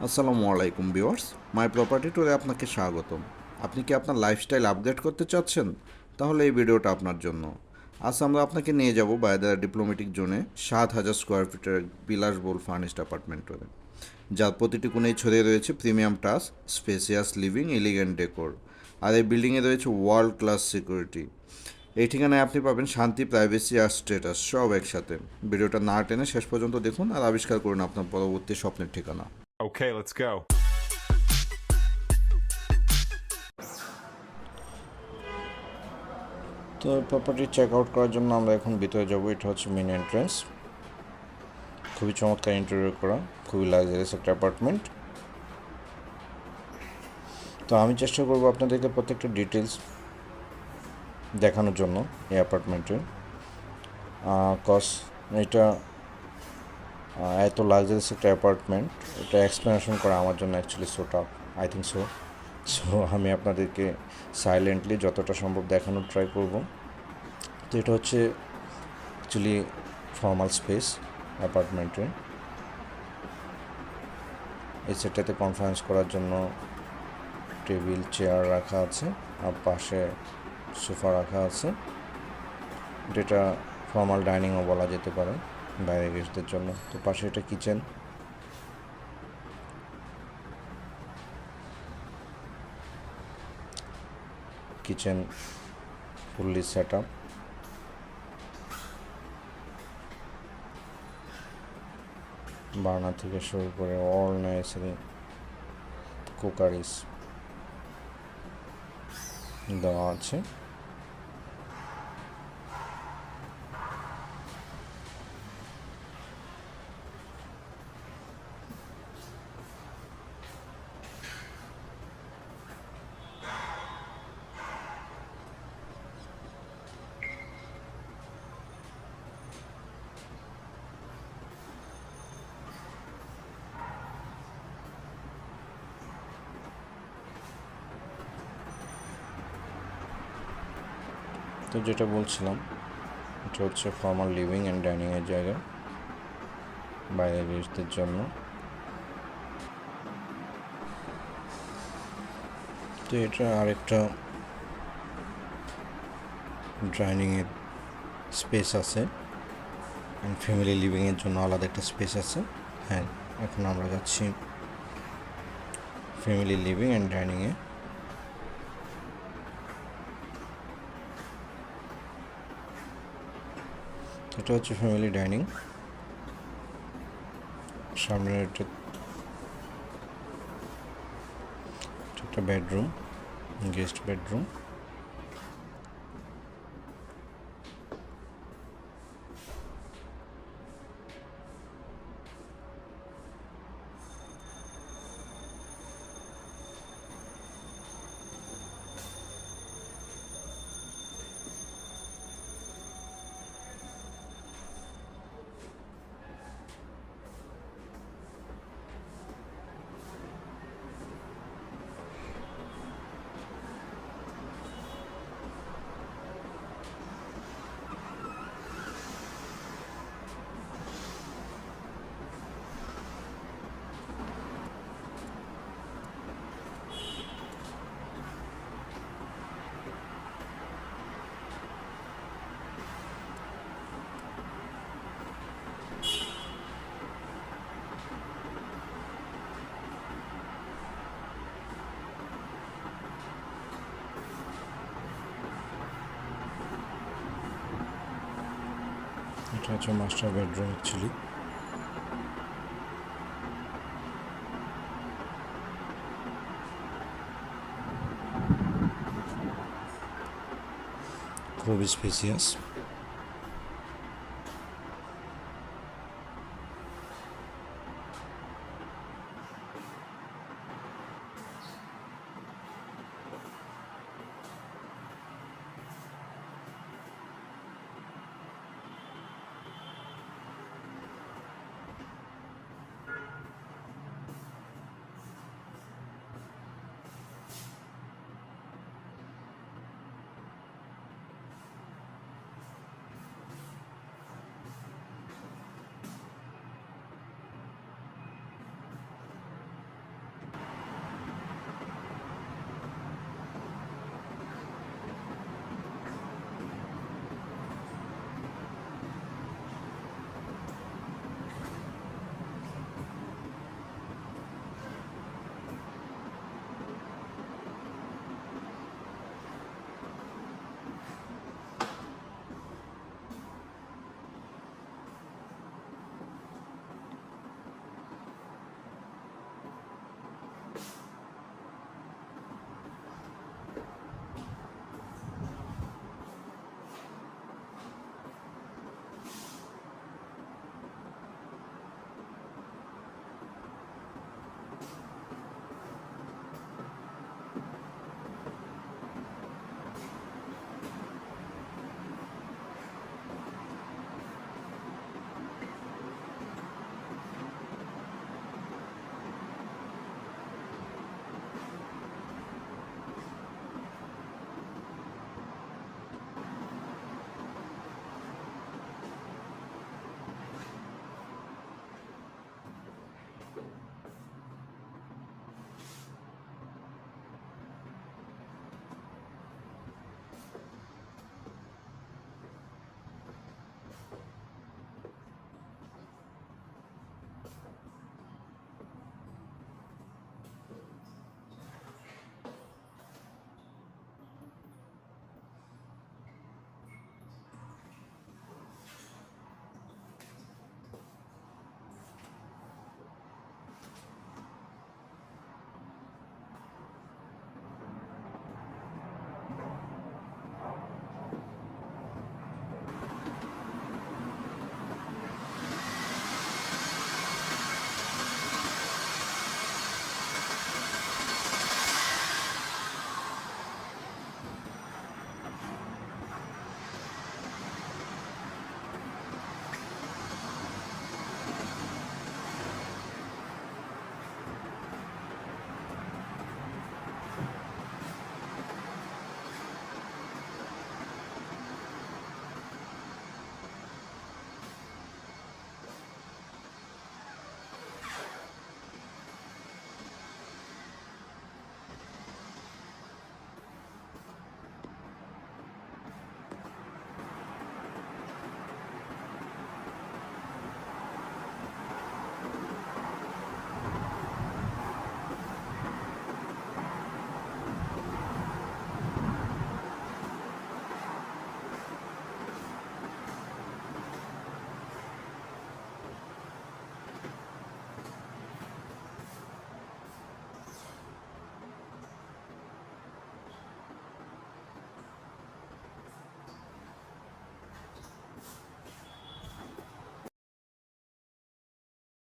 আসসালামু আলাইকুম ভিউয়ার্স, মাই প্রপার্টি ট্যুরে আপনাকে স্বাগতম। আপনি কি আপনার লাইফস্টাইল আপগ্রেড করতে চাচ্ছেন? তাহলে এই ভিডিওটা আপনার জন্য। আজ আমরা আপনাকে নিয়ে যাব বায়দারা ডিপ্লোম্যাটিক জোনে 7,000 স্কোয়ার ফিটের বিলাসবহুল ফার্নিশড অ্যাপার্টমেন্ট ট্যুরে, যার প্রতিটি কোণেই ছড়িয়ে রয়েছে premium touch, spacious living, elegant decor. আর এই বিল্ডিংয়ে রয়েছে ওয়ার্ল্ড ক্লাস সিকিউরিটি। এই ঠিকানায় আপনি পাবেন শান্তি, প্রাইভেসি আর স্ট্যাটাস সব একসাথে। ভিডিওটা না টেনে শেষ পর্যন্ত দেখুন আর আবিষ্কার করুন আপনার পরবর্তী স্বপ্নের ঠিকানা। Okay, let's go. তো প্রপার্টি চেক আউট করার জন্য আমরা এখন ভিতরে যাব। এটা হচ্ছে মেন এন্ট্রেন্স। খুবই চমৎকার ইন্টেরিয়র করা, খুবই লাক্সারিয়াস একটা অ্যাপার্টমেন্ট। তো আমি চেষ্টা করব আপনাদেরকে প্রত্যেকটা ডিটেলস দেখানোর জন্য এই অ্যাপার্টমেন্টের। কজ এটা এত লাক্সারিয়াস একটা অ্যাপার্টমেন্ট, এটা এক্সপ্লেনেশন করা আমার জন্য actually so tough, I think so. আমি আপনাদেরকে সাইলেন্টলি যতটা সম্ভব দেখানোর ট্রাই করব। তো এটা হচ্ছে অ্যাকচুয়ালি ফর্মাল স্পেস অ্যাপার্টমেন্টের। এই সেটটাতে কনফারেন্স করার জন্য টেবিল চেয়ার রাখা আছে, আর পাশে সোফা রাখা আছে। যেটা ফর্মাল ডাইনিংও বলা যেতে পারে বাইরে গেস্টদের জন্য। তো পাশে এটা kitchen. Kitchen fully set up. Burner থেকে শুরু করে অল নেসেসারি কুকারিস দেওয়া আছে। তো যেটা বলছিলাম, এটা হচ্ছে ফর্মাল লিভিং অ্যান্ড ডাইনিংয়ের জায়গা বাইরের গেস্টদের জন্য। তো এটা আরেকটা ডাইনিংয়ের স্পেস আছে, অ্যান্ড ফ্যামিলি লিভিংয়ের জন্য আলাদা একটা স্পেস আছে। হ্যাঁ, এখন আমরা যাচ্ছি ফ্যামিলি লিভিং অ্যান্ড ডাইনিংয়ে। এটা হচ্ছে ফ্যামিলি ডাইনিং। সামনে একটা বেডরুম, গেস্ট বেডরুম। এটা হচ্ছে মাস্টার বেডরুম অ্যাকচুয়ালি। খুবই স্পেসিয়াস।